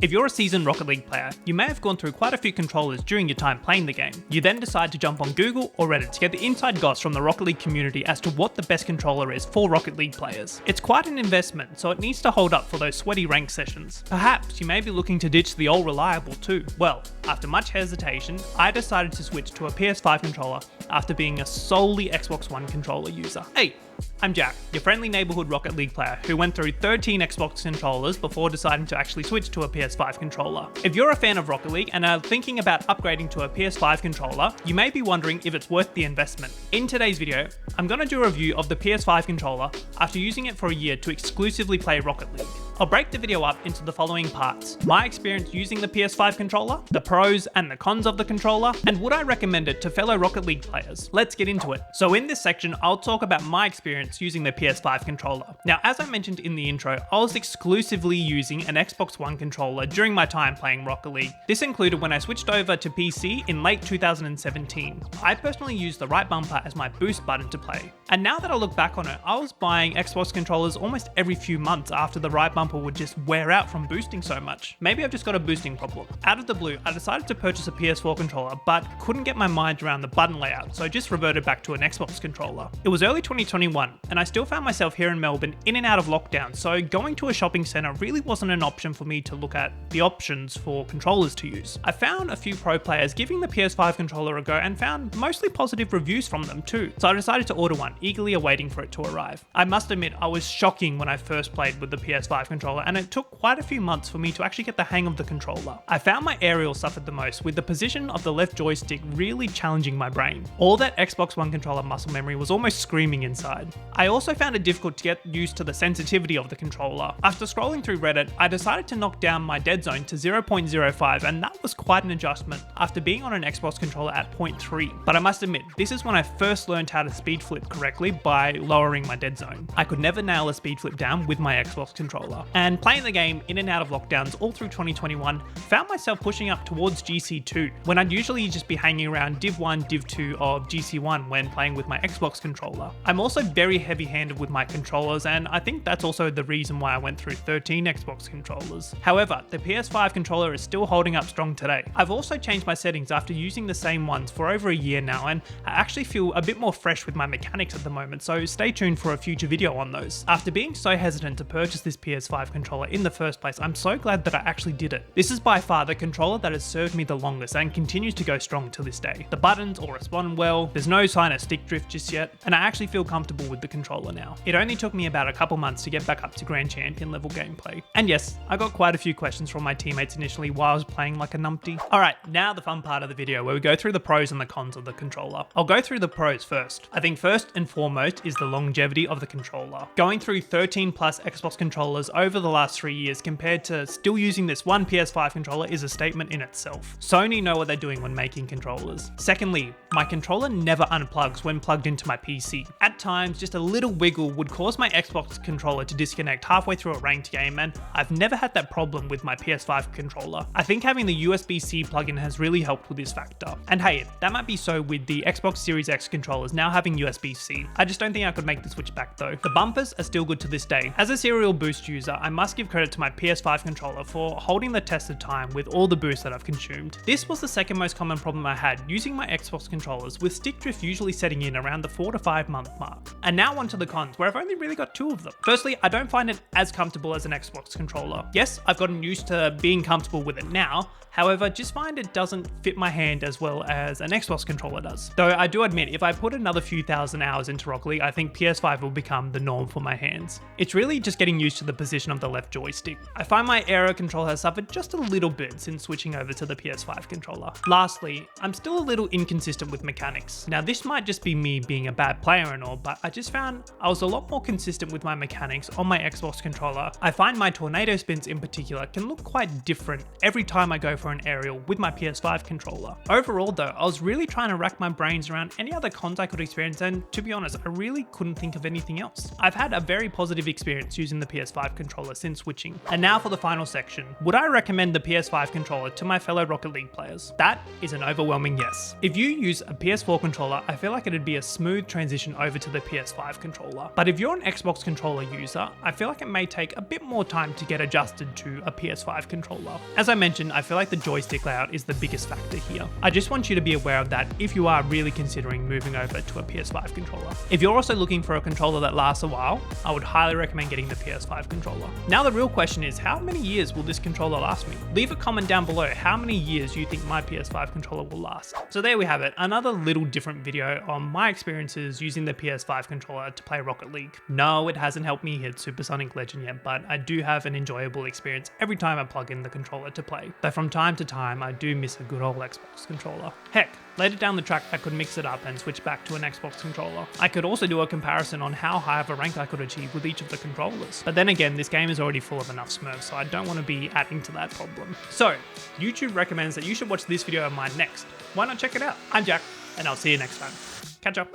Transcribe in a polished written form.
If you're a seasoned Rocket League player, you may have gone through quite a few controllers during your time playing the game. You then decide to jump on Google or Reddit to get the inside goss from the Rocket League community as to what the best controller is for Rocket League players. It's quite an investment, so it needs to hold up for those sweaty rank sessions. Perhaps you may be looking to ditch the old reliable too. Well, after much hesitation, I decided to switch to a PS5 controller after being a solely Xbox One controller user. Hey, I'm Jack, your friendly neighborhood Rocket League player who went through 13 Xbox controllers before deciding to actually switch to a PS5 controller. If you're a fan of Rocket League and are thinking about upgrading to a PS5 controller, you may be wondering if it's worth the investment. In today's video, I'm going to do a review of the PS5 controller after using it for a year to exclusively play Rocket League. I'll break the video up into the following parts: my experience using the PS5 controller, the pros and the cons of the controller, and would I recommend it to fellow Rocket League players? Let's get into it. So in this section, I'll talk about my experience using the PS5 controller. Now, as I mentioned in the intro, I was exclusively using an Xbox One controller during my time playing Rocket League. This included when I switched over to PC in late 2017. I personally used the right bumper as my boost button to play. And now that I look back on it, I was buying Xbox controllers almost every few months after the right bumper would just wear out from boosting so much. Maybe I've just got a boosting problem. Out of the blue, I decided to purchase a PS4 controller, but couldn't get my mind around the button layout, so I just reverted back to an Xbox controller. It was early 2021, and I still found myself here in Melbourne in and out of lockdown, so going to a shopping centre really wasn't an option for me to look at the options for controllers to use. I found a few pro players giving the PS5 controller a go and found mostly positive reviews from them too, so I decided to order one, eagerly awaiting for it to arrive. I must admit, I was shocking when I first played with the PS5 controller, and it took quite a few months for me to actually get the hang of the controller. I found my aerial suffered the most, with the position of the left joystick really challenging my brain. All that Xbox One controller muscle memory was almost screaming inside. I also found it difficult to get used to the sensitivity of the controller. After scrolling through Reddit, I decided to knock down my dead zone to 0.05, and that was quite an adjustment after being on an Xbox controller at 0.3. But I must admit, this is when I first learned how to speed flip correctly by lowering my dead zone. I could never nail a speed flip down with my Xbox controller. And playing the game in and out of lockdowns all through 2021, found myself pushing up towards GC2, when I'd usually just be hanging around Div 1, Div 2 of GC1 when playing with my Xbox controller. I'm also very heavy-handed with my controllers, and I think that's also the reason why I went through 13 Xbox controllers. However, the PS5 controller is still holding up strong today. I've also changed my settings after using the same ones for over a year now, and I actually feel a bit more fresh with my mechanics at the moment, so stay tuned for a future video on those. After being so hesitant to purchase this PS5 controller in the first place, I'm so glad that I actually did it. This is by far the controller that has served me the longest and continues to go strong to this day. The buttons all respond well, there's no sign of stick drift just yet, and I actually feel comfortable with the controller now. It only took me about a couple months to get back up to Grand Champion level gameplay. And yes, I got quite a few questions from my teammates initially while I was playing like a numpty. Alright, now the fun part of the video where we go through the pros and the cons of the controller. I'll go through the pros first. I think first and foremost is the longevity of the controller. Going through 13 plus Xbox controllers over the last 3 years compared to still using this one PS5 controller is a statement in itself. Sony know what they're doing when making controllers. Secondly, my controller never unplugs when plugged into my PC. At times, just a little wiggle would cause my Xbox controller to disconnect halfway through a ranked game, and I've never had that problem with my PS5 controller. I think having the USB-C plugin has really helped with this factor. And hey, that might be so with the Xbox Series X controllers now having USB-C. I just don't think I could make the switch back though. The bumpers are still good to this day. As a serial boost user, I must give credit to my PS5 controller for holding the test of time with all the boosts that I've consumed. This was the second most common problem I had using my Xbox controllers, with stick drift usually setting in around the 4 to 5 month mark. And now onto the cons, where I've only really got 2 of them. Firstly, I don't find it as comfortable as an Xbox controller. Yes, I've gotten used to being comfortable with it now, however, just find it doesn't fit my hand as well as an Xbox controller does. Though I do admit, if I put another few thousand hours into Rocket League, I think PS5 will become the norm for my hands. It's really just getting used to the position of the left joystick. I find my aero control has suffered just a little bit since switching over to the PS5 controller. Lastly, I'm still a little inconsistent with mechanics. Now this might just be me being a bad player and all, but I just found I was a lot more consistent with my mechanics on my Xbox controller. I find my tornado spins in particular can look quite different every time I go for an aerial with my PS5 controller. Overall though, I was really trying to rack my brains around any other cons I could experience, and to be honest, I really couldn't think of anything else. I've had a very positive experience using the PS5 controller controller since switching. And now for the final section. Would I recommend the PS5 controller to my fellow Rocket League players? That is an overwhelming yes. If you use a PS4 controller, I feel like it'd be a smooth transition over to the PS5 controller. But if you're an Xbox controller user, I feel like it may take a bit more time to get adjusted to a PS5 controller. As I mentioned, I feel like the joystick layout is the biggest factor here. I just want you to be aware of that if you are really considering moving over to a PS5 controller. If you're also looking for a controller that lasts a while, I would highly recommend getting the PS5 controller. Now the real question is, how many years will this controller last me? Leave a comment down below how many years you think my PS5 controller will last. So there we have it, another little different video on my experiences using the PS5 controller to play Rocket League. No, it hasn't helped me hit Supersonic Legend yet, but I do have an enjoyable experience every time I plug in the controller to play. Though from time to time, I do miss a good old Xbox controller. Heck, later down the track I could mix it up and switch back to an Xbox controller. I could also do a comparison on how high of a rank I could achieve with each of the controllers. But then again, this game is already full of enough smurfs, so I don't want to be adding to that problem. So, YouTube recommends that you should watch this video of mine next. Why not check it out? I'm Jack, and I'll see you next time. Catch up.